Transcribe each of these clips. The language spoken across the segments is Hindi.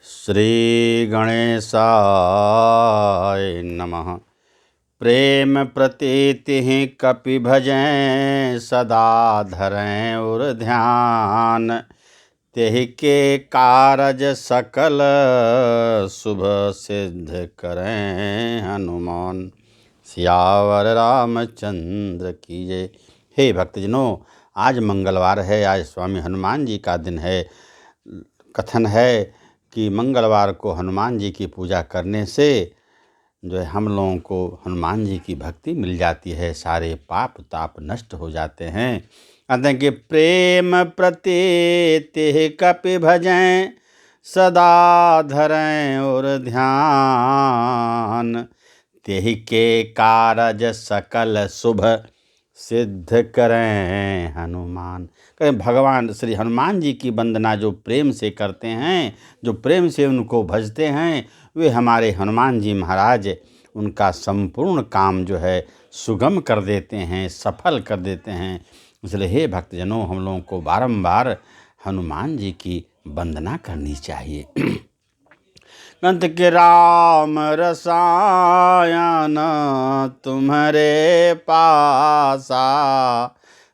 श्री गणेशाय नमः। प्रेम प्रतीति कपि भजें सदा धरें उर ध्यान। तेहि के कारज सकल शुभ सिद्ध करें हनुमान। सियावर रामचंद्र की जय। हे भक्तजनों, आज मंगलवार है। आज स्वामी हनुमान जी का दिन है। कथन है कि मंगलवार को हनुमान जी की पूजा करने से जो है हम लोगों को हनुमान जी की भक्ति मिल जाती है, सारे पाप ताप नष्ट हो जाते हैं। कहते हैं कि प्रेम प्रतीति कपि भजें सदा धरें और ध्यान। तेहि के कारज सकल शुभ सिद्ध करें हनुमान। कहें भगवान श्री हनुमान जी की वंदना जो प्रेम से करते हैं, जो प्रेम से उनको भजते हैं, वे हमारे हनुमान जी महाराज उनका संपूर्ण काम जो है सुगम कर देते हैं, सफल कर देते हैं। इसलिए हे भक्तजनों, हम लोगों को बारंबार हनुमान जी की वंदना करनी चाहिए। कंत के राम रसायन तुम्हारे पासा।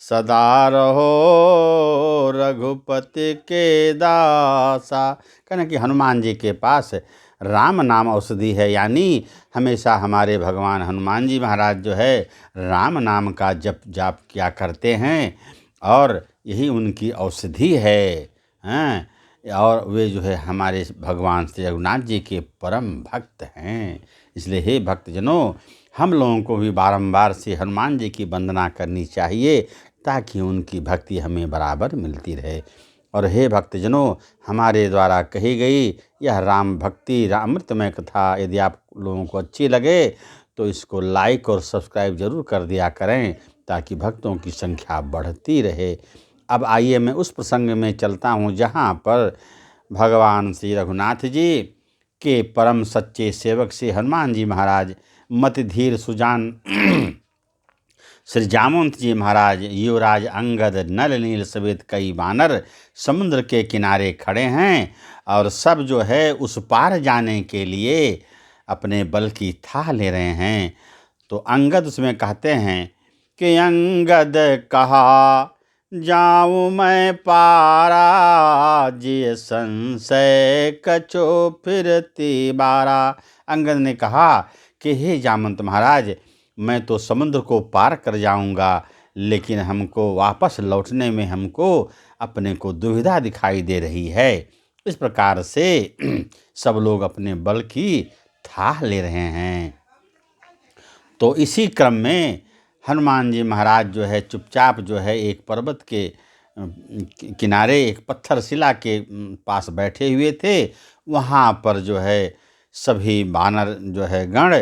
सदा रहो रघुपति के दासा। कहना कि हनुमान जी के पास राम नाम औषधि है, यानी हमेशा हमारे भगवान हनुमान जी महाराज जो है राम नाम का जप जाप किया करते हैं और यही उनकी औषधि है। और वे जो है हमारे भगवान श्री रघुनाथ जी के परम भक्त हैं। इसलिए हे भक्तजनों, हम लोगों को भी बारंबार से हनुमान जी की वंदना करनी चाहिए ताकि उनकी भक्ति हमें बराबर मिलती रहे। और हे भक्तजनों, हमारे द्वारा कही गई यह राम भक्ति अमृतमय कथा यदि आप लोगों को अच्छी लगे तो इसको लाइक और सब्सक्राइब जरूर कर दिया करें ताकि भक्तों की संख्या बढ़ती रहे। अब आइए मैं उस प्रसंग में चलता हूँ जहाँ पर भगवान श्री रघुनाथ जी के परम सच्चे सेवक से हनुमान जी महाराज मति धीर सुजान श्री जामवंत जी महाराज, युवराज अंगद, नल नील समेत कई वानर समुद्र के किनारे खड़े हैं और सब जो है उस पार जाने के लिए अपने बल की थाह ले रहे हैं। तो अंगद उसमें कहते हैं कि अंगद कहा जाऊँ मैं पारा। जिय संशय कछो फिरती बारा। अंगद ने कहा कि हे जामवंत महाराज, मैं तो समुद्र को पार कर जाऊंगा, लेकिन हमको वापस लौटने में हमको अपने को दुविधा दिखाई दे रही है। इस प्रकार से सब लोग अपने बल की थाह ले रहे हैं। तो इसी क्रम में हनुमान जी महाराज जो है चुपचाप जो है एक पर्वत के किनारे एक पत्थर शिला के पास बैठे हुए थे। वहाँ पर जो है सभी वानर जो है गण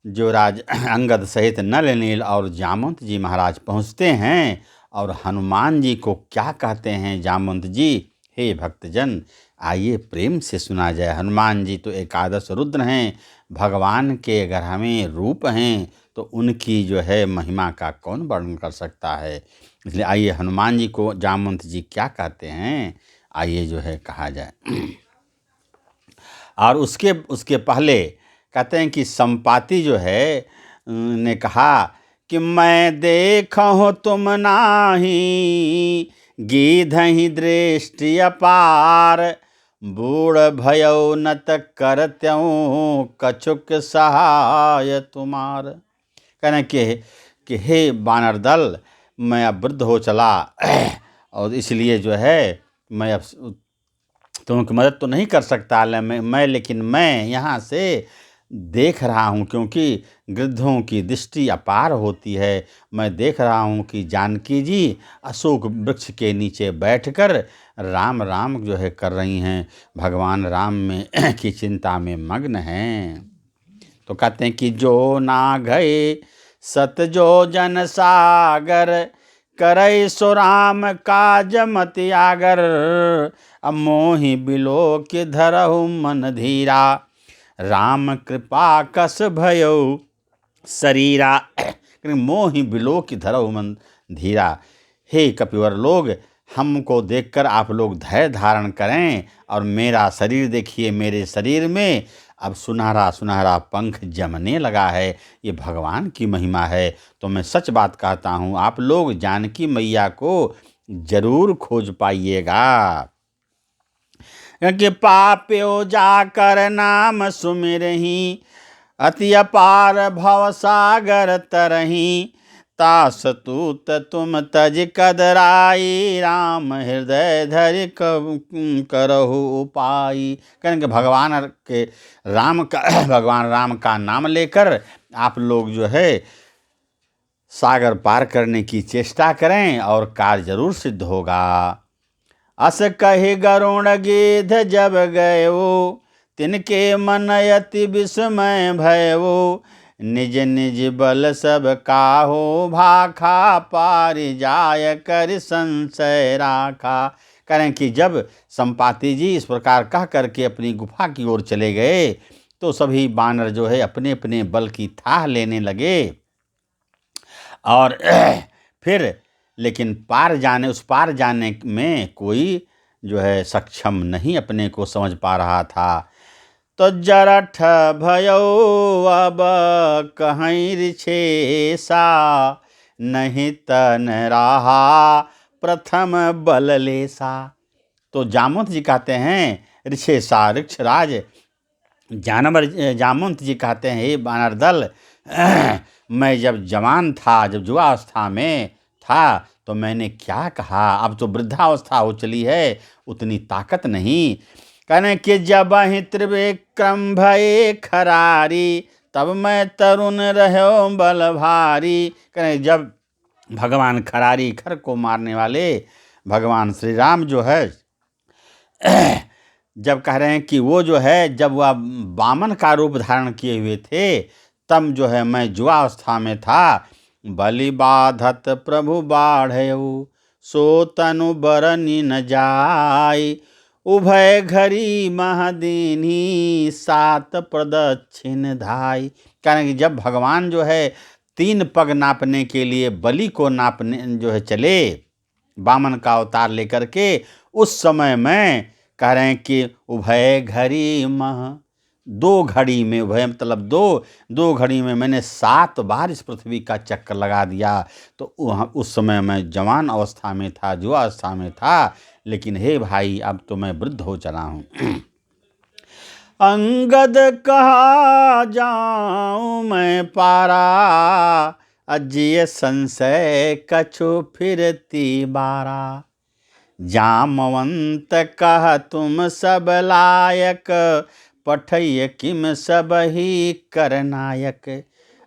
जो राज अंगद सहित नल नील और जामवंत जी महाराज पहुँचते हैं और हनुमान जी को क्या कहते हैं। जामवंत जी, हे भक्तजन, आइए प्रेम से सुना जाए। हनुमान जी तो एकादश रुद्र हैं, भगवान के अगर हमें रूप हैं तो उनकी जो है महिमा का कौन वर्णन कर सकता है। इसलिए आइए हनुमान जी को जामवंत जी क्या कहते हैं, आइए जो है कहा जाए। और उसके पहले कहते हैं कि संपाति जो है ने कहा कि मैं देखूँ तुम नाही गीधहि दृष्टि अपार। बूढ़ भयो नत करत्यूँ कछुक सहाय तुम्हार। कहना कि हे बानर दल, मैं अब वृद्ध हो चला और इसलिए जो है मैं अब तुमकी मदद तो नहीं कर सकता लेकिन मैं यहाँ से देख रहा हूँ, क्योंकि वृद्धों की दृष्टि अपार होती है। मैं देख रहा हूँ कि जानकी जी अशोक वृक्ष के नीचे बैठकर राम राम जो है कर रही हैं, भगवान राम में की चिंता में मग्न हैं। तो कहते हैं कि जो ना गए सत जो जन सागर। करई सो राम काज मति आगर। अब मोहि बिलो के धरहु मन धीरा। राम कृपा कस भयो शरीरा। मोहि बिलो की धरहु मन धीरा। हे कपिवर लोग, हमको देखकर आप लोग धैर्य धारण करें और मेरा शरीर देखिए, मेरे शरीर में अब सुनहरा सुनहरा पंख जमने लगा है। ये भगवान की महिमा है। तो मैं सच बात कहता हूँ, आप लोग जानकी मैया को जरूर खोज पाइएगा। कि पाप्यो जाकर नाम सुमिरहि, अति अपार भव सागर तरहि। तास तूत तुम तज कदराई, राम हृदय धरि करहु उपाई। कहेंगे भगवान के राम का भगवान राम का नाम लेकर आप लोग जो है सागर पार करने की चेष्टा करें और कार्य जरूर सिद्ध होगा। अस कहि गरुण गिध जब गयो, तिनके मन अति विस्मय भयो। निज निज बल सब काहो भाखा, पारि जाय कर संशय राखा। करें कि जब संपाति जी इस प्रकार कह करके अपनी गुफा की ओर चले गए तो सभी बानर जो है अपने अपने बल की थाह लेने लगे और फिर लेकिन उस पार जाने में कोई जो है सक्षम नहीं अपने को समझ पा रहा था। तो जरठ भयो अब कहीं रिछेसा, नहीं तन रहा प्रथम बल लेसा। तो जामवंत जी कहते हैं, रिछेसा वृक्षराज जामवंत जी कहते हैं, हे बानर दल, मैं जब जवान था, जब युवावस्था में था तो मैंने क्या कहा, अब तो वृद्धावस्था हो चली है, उतनी ताकत नहीं। कहने कि जब ही त्रिविक्रम भये खरारी, तब मैं तरुण रहो बल भारी। कहने जब भगवान खरारी, खर को मारने वाले भगवान श्री राम जो है जब कह रहे हैं कि वो जो है जब वह वामन का रूप धारण किए हुए थे, तब जो है मैं युवावस्था में था। बलि बाधत प्रभु बाढ़यु, सो तनु बरनि न जाय। उभय घरी महदीनी, सात प्रदक्षिण धाय। कारण कि जब भगवान जो है 3 पग नापने के लिए बलि को नापने जो है चले, वामन का अवतार लेकर के, उस समय में कह रहे हैं कि उभय घड़ी मह, 2 घड़ी में, उभय मतलब दो घड़ी में मैंने 7 बार इस पृथ्वी का चक्कर लगा दिया। तो उस समय मैं जवान अवस्था में था, युवा अवस्था में था, लेकिन हे भाई अब तो मैं वृद्ध हो चला हूँ। अंगद कहा जाऊं मैं पारा, अजिय संशय कछु फिरती बारा। जामवंत कह तुम सब लायक, पठय किम सब ही कर नायक।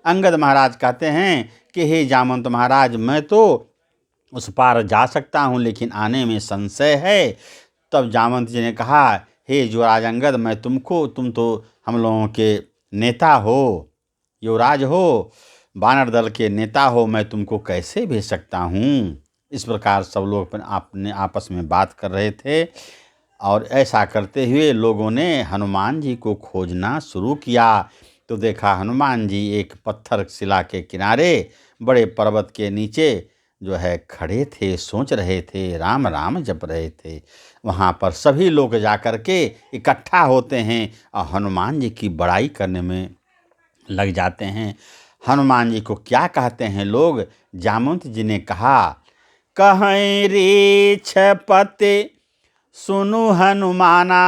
अंगद महाराज कहते हैं कि हे जामवंत महाराज, मैं तो उस पार जा सकता हूँ लेकिन आने में संशय है। तब जामवंत जी ने कहा, हे युवराज अंगद, मैं तुम तो हम लोगों के नेता हो, युवराज हो, वानर दल के नेता हो, मैं तुमको कैसे भेज सकता हूँ। इस प्रकार सब लोग अपने आपस में बात कर रहे थे और ऐसा करते हुए लोगों ने हनुमान जी को खोजना शुरू किया। तो देखा हनुमान जी एक पत्थर शिला के किनारे बड़े पर्वत के नीचे जो है खड़े थे, सोच रहे थे, राम राम जप रहे थे। वहाँ पर सभी लोग जाकर के इकट्ठा होते हैं और हनुमान जी की बड़ाई करने में लग जाते हैं। हनुमान जी को क्या कहते हैं लोग, जामवंत जी ने कहा, कहीं रीछ पते सुनु हनुमाना,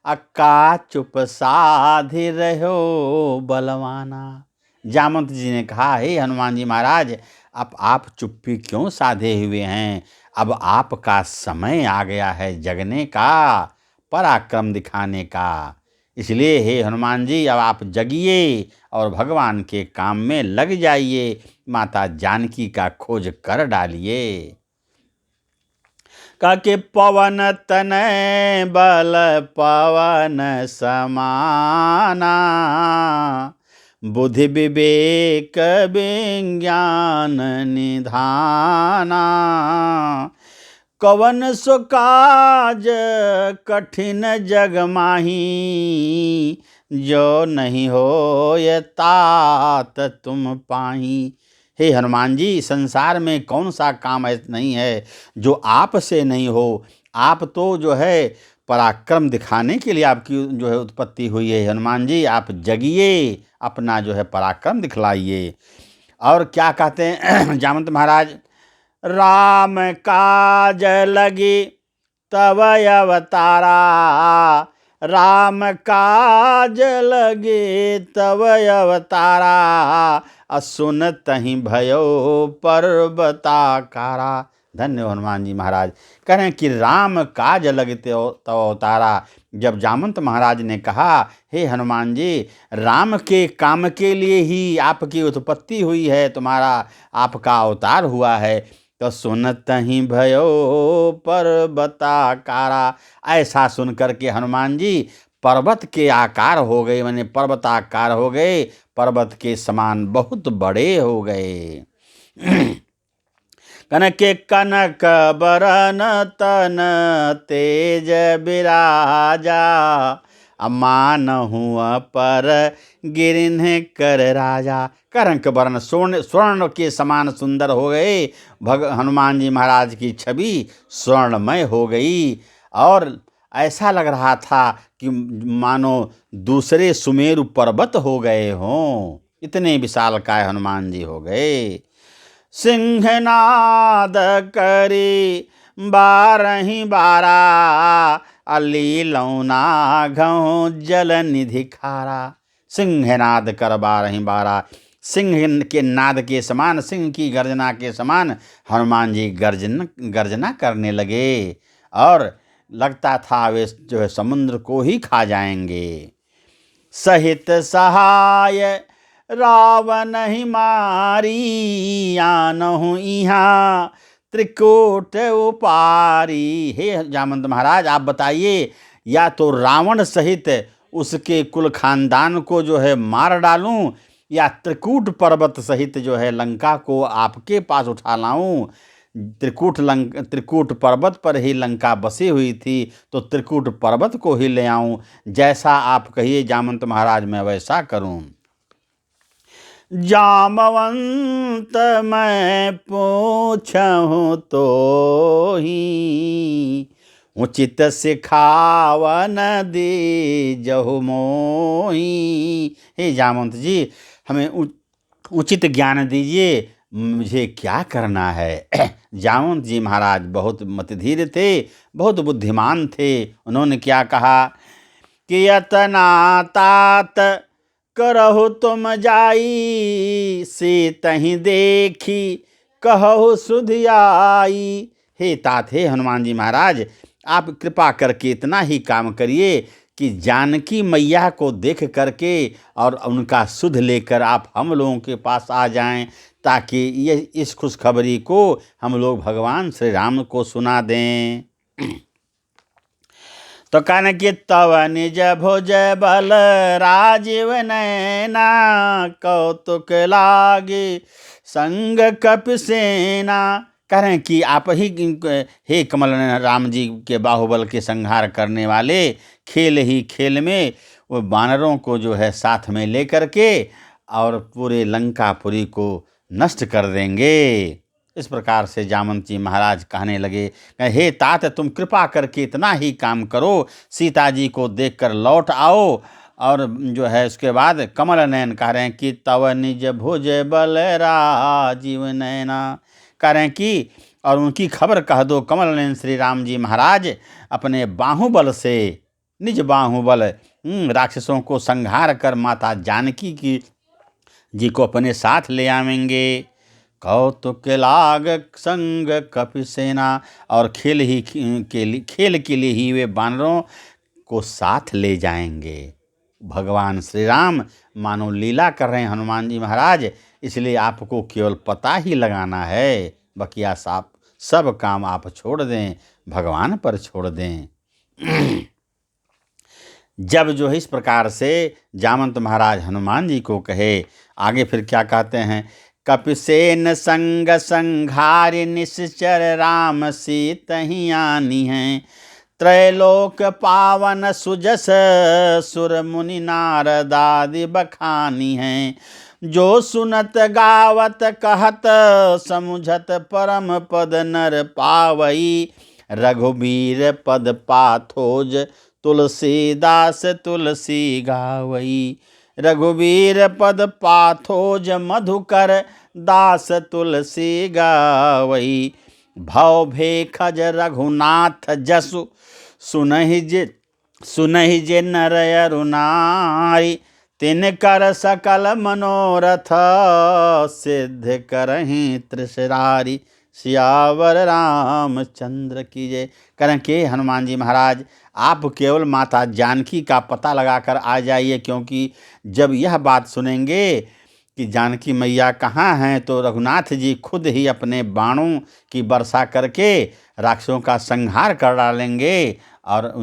अक्का चुप साधि रहो बलवाना। जामवंत जी ने कहा, हे हनुमान जी महाराज, अब आप चुप्पी क्यों साधे हुए हैं, अब आपका समय आ गया है जगने का, पराक्रम दिखाने का। इसलिए हे हनुमान जी, अब आप जगिए और भगवान के काम में लग जाइए, माता जानकी का खोज कर डालिए। काके पवन तनय बल पवन समाना, बुद्धि विवेक विज्ञान निधाना। कवन सो काज कठिन जग माही, जो नहीं हो ये तात तुम पाही। हे हनुमान जी, संसार में कौन सा काम ऐसा नहीं है जो आपसे नहीं हो। आप तो जो है पराक्रम दिखाने के लिए आपकी जो है उत्पत्ति हुई है। हनुमान जी, आप जगिए, अपना जो है पराक्रम दिखलाइए। और क्या कहते हैं जामवंत महाराज, राम काज लगी तब अवतारा, राम काज लगे तब अवतारा, असुन तहि भयो पर्वताकारा। धन्य हो हनुमान जी महाराज। कह रहे हैं कि राम काज लगते तब अवतारा। जब जामवंत महाराज ने कहा, हे हनुमान जी, राम के काम के लिए ही आपकी उत्पत्ति हुई है, तुम्हारा आपका अवतार हुआ है, तो सुनत ही भयो पर्वताकारा। ऐसा सुन करके हनुमान जी पर्वत के आकार हो गए, माने पर्वताकार हो गए, पर्वत के समान बहुत बड़े हो गए। कनक कनक बरन तन तेज बिराजा, अमानहु पर गिरिन्ह कर राजा। करंक वर्ण स्वर्ण के समान सुंदर हो गए। हनुमान जी महाराज की छवि स्वर्णमय हो गई और ऐसा लग रहा था कि मानो दूसरे सुमेरु पर्वत हो गए हों, इतने विशालकाय हनुमान जी हो गए। सिंहनाद करी बारही बारा, अली लौना घऊ जल निधि खारा। सिंहनाद कर बारही बारा, सिंह के नाद के समान, सिंह की गर्जना के समान हनुमान जी गर्जना करने लगे और लगता था वे जो है समुद्र को ही खा जाएंगे। सहित सहाय रावण ही मारी, आनहु इहाँ त्रिकूट उपारी। हे जामवंत महाराज, आप बताइए, या तो रावण सहित उसके कुल खानदान को जो है मार डालूं, या त्रिकूट पर्वत सहित जो है लंका को आपके पास उठा लाऊं। त्रिकूट पर्वत पर ही लंका बसी हुई थी, तो त्रिकूट पर्वत को ही ले आऊं। जैसा आप कहिए जामवंत महाराज, मैं वैसा करूं। जामवंत मैं पूछूं तो ही, उचित सिखावन दे जहु मोही। हे जामवंत जी, हमें उचित ज्ञान दीजिए, मुझे क्या करना है। जामवंत जी महाराज बहुत मतधीर थे, बहुत बुद्धिमान थे। उन्होंने क्या कहा कि यतना तात करहु तुम जाई, से तहि देखी कहु सुधियाई। हे तात, हे हनुमान जी महाराज, आप कृपा करके इतना ही काम करिए कि जानकी मैया को देख करके और उनका सुध लेकर आप हम लोगों के पास आ जाएं, ताकि ये इस खुशखबरी को हम लोग भगवान श्री राम को सुना दें। तो कहने कि तव निज भुज बल राजीव नैना, कौतुक लागे संग कपिसेना। कह रहे हैं कि आप ही, हे कमल राम जी के बाहुबल के संहार करने वाले, खेल ही खेल में वो वानरों को जो है साथ में लेकर के और पूरे लंकापुरी को नष्ट कर देंगे। इस प्रकार से जामवंत जी महाराज कहने लगे, हे तात, तुम कृपा करके इतना ही काम करो, सीता जी को देखकर लौट आओ। और जो है उसके बाद कमल नयन कह रहे हैं कि तव निज भुज बल राजीव नैना। कह रहे हैं कि और उनकी खबर कह दो, कमल नयन श्री राम जी महाराज अपने बाहुबल से, निज बाहुबल राक्षसों को संहार कर माता जानकी की जी को अपने साथ ले आवेंगे। कौतुक लाग संग कपिसेना, और खेल के लिए ही वे वानरों को साथ ले जाएंगे। भगवान श्री राम मानो लीला कर रहे हैं हनुमान जी महाराज, इसलिए आपको केवल पता ही लगाना है, बकिया साफ सब काम आप छोड़ दें, भगवान पर छोड़ दें। जब जो है इस प्रकार से जामवंत महाराज हनुमान जी को कहे, आगे फिर क्या कहते हैं, कपिसेन संग संघारि निश्चर राम सीतहि आनी हैं, त्रैलोक पावन सुजस सुर मुनि नारदादि बखानी हैं, जो सुनत गावत कहत समुझत परम पद नर पावई। रघुबीर पद पाथोज तुलसीदास तुलसी गावई। रघुबीर पद पाथोज मधुकर दास तुलसी गावई। भव भेखज रघुनाथ जसु सुनहि जे नर अरु नारी। तिनकर सकल मनोरथ सिद्ध करहि त्रिशरारी। सियावर रामचंद्र की जय। करें कि हनुमान जी महाराज आप केवल माता जानकी का पता लगाकर आ जाइए, क्योंकि जब यह बात सुनेंगे कि जानकी मैया कहाँ हैं तो रघुनाथ जी खुद ही अपने बाणों की वर्षा करके राक्षसों का संहार कर डालेंगे और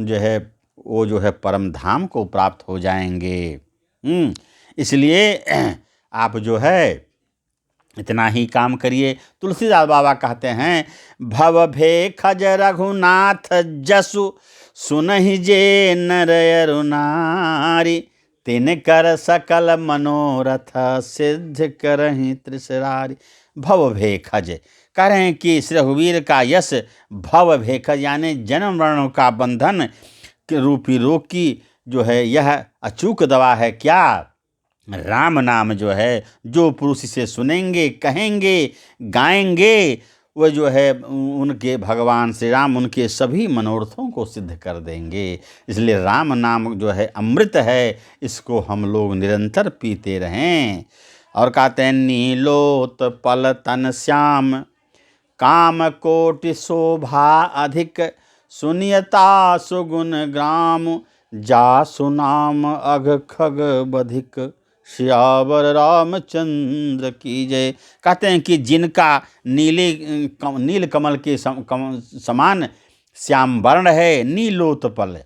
जो है परम धाम को प्राप्त हो जाएंगे। इसलिए आप जो है इतना ही काम करिए। तुलसीदास बाबा कहते हैं, भव भेखज रघुनाथ जसु सुनहि जे नर अरु नारी। तिनकर सकल मनोरथ सिद्ध करहि त्रिशरारी। भव भेखज कह रहे हैं कि श्री रघुवीर का यश भव भेखज यानी जन्म मरणों का बंधन के रूपी रोग की जो है यह अचूक दवा है। क्या? राम नाम जो है जो पुरुष इसे सुनेंगे, कहेंगे, गाएंगे, वह जो है उनके भगवान श्री राम उनके सभी मनोरथों को सिद्ध कर देंगे। इसलिए राम नाम जो है अमृत है, इसको हम लोग निरंतर पीते रहें। और कहते हैं, नीलोत्पल तन श्याम काम कोटि शोभा अधिक। सुनियता सुगुण ग्राम जासु नाम अघ खग बधिक। सियावर रामचंद्र की जय। कहते हैं कि जिनका नील कमल के समान श्याम वर्ण है, नीलोत्पल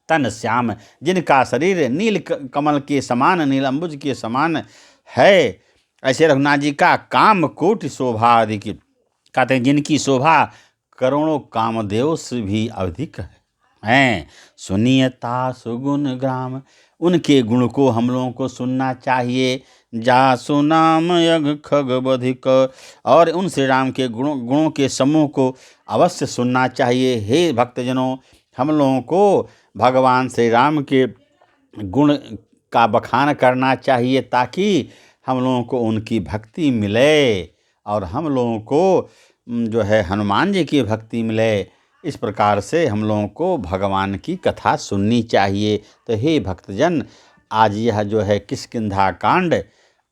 तन श्याम, जिनका शरीर नील कमल के समान, नील अंबुज के समान है, ऐसे रघुनाथ जी का काम कोटि शोभा अधिक। कहते हैं जिनकी शोभा करोड़ों कामदेव से भी अधिक है। सुनियता सुगुण ग्राम, उनके गुण को हम लोगों को सुनना चाहिए। जासु नाम यज्ञ खग बधिक, और उन श्री राम के गुणों के समूह को अवश्य सुनना चाहिए। हे भक्तजनों, हम लोगों को भगवान श्री राम के गुण का बखान करना चाहिए ताकि हम लोगों को उनकी भक्ति मिले और हम लोगों को जो है हनुमान जी की भक्ति मिले। इस प्रकार से हम लोगों को भगवान की कथा सुननी चाहिए। तो हे भक्तजन, आज यह जो है किष्किंधा कांड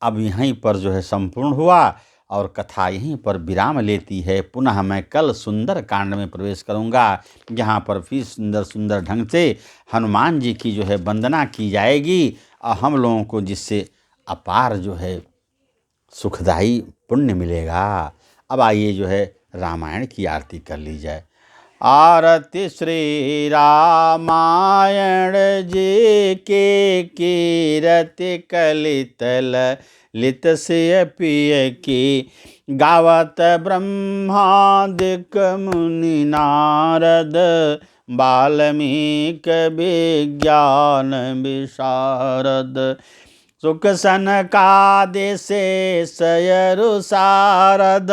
अब यहीं पर जो है संपूर्ण हुआ और कथा यहीं पर विराम लेती है। पुनः मैं कल सुंदर कांड में प्रवेश करूंगा, जहाँ पर फिर सुंदर सुंदर ढंग से हनुमान जी की जो है वंदना की जाएगी और हम लोगों को जिससे अपार जो है सुखदायी पुण्य मिलेगा। अब आइए जो है रामायण की आरती कर ली जाए। आरती श्री रामायण जी के कीरति कलित ललित सिय पिय की। गावत ब्रह्मादिक मुनि नारद वाल्मीकि विज्ञान विशारद। सुख सनकादिक सयरु सारद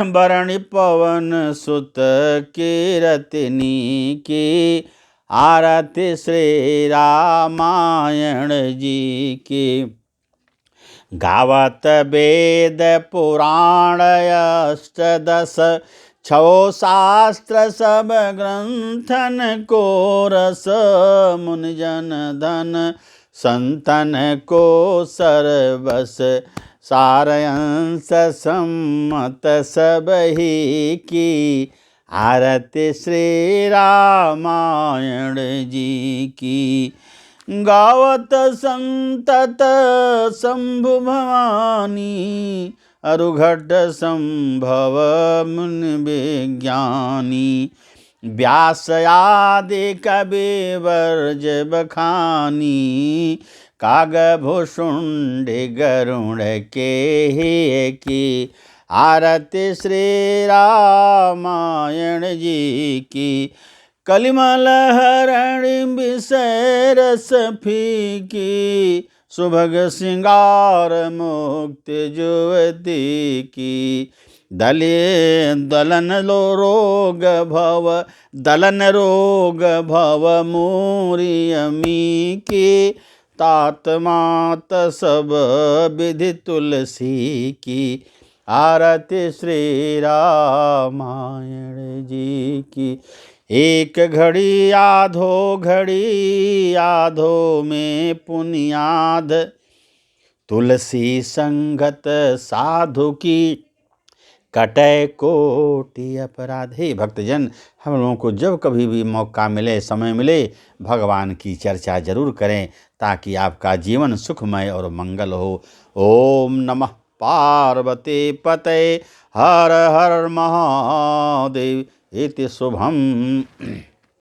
बरणी पवन सुत कीरतिनी की। आरती श्री रामायण जी की। गावत वेद पुराण अष्टदश छो शास्त्र सब ग्रंथन को रस। मुनिजन धन संतन को सर्वस सारंस सम्मत सब ही की। आरती श्री रामायण जी की। गावत संतत शंभु भवानी अरुघट संभव मुनि विज्ञानी। व्यास आदि कवि वर्ज बखानी कागभूषुंड गरुण के ही की। आरती श्री रामायण जी की। कलिमल हरण विषय रस फीकी सुभग श्रृंगार मुक्ति जुवती की। दलन रोग भव मूरियमी की। तात मात सब विधि तुलसी की। आरती श्री रामायण जी की। एक घड़ी आधो में पुनियाद। तुलसी संगत साधु की। कटय कोटि अपराध। हे भक्तजन, हम लोगों को जब कभी भी मौका मिले, समय मिले, भगवान की चर्चा जरूर करें, ताकि आपका जीवन सुखमय और मंगल हो। ओम नमः पार्वती पतये। हर हर महादेव। इति शुभम।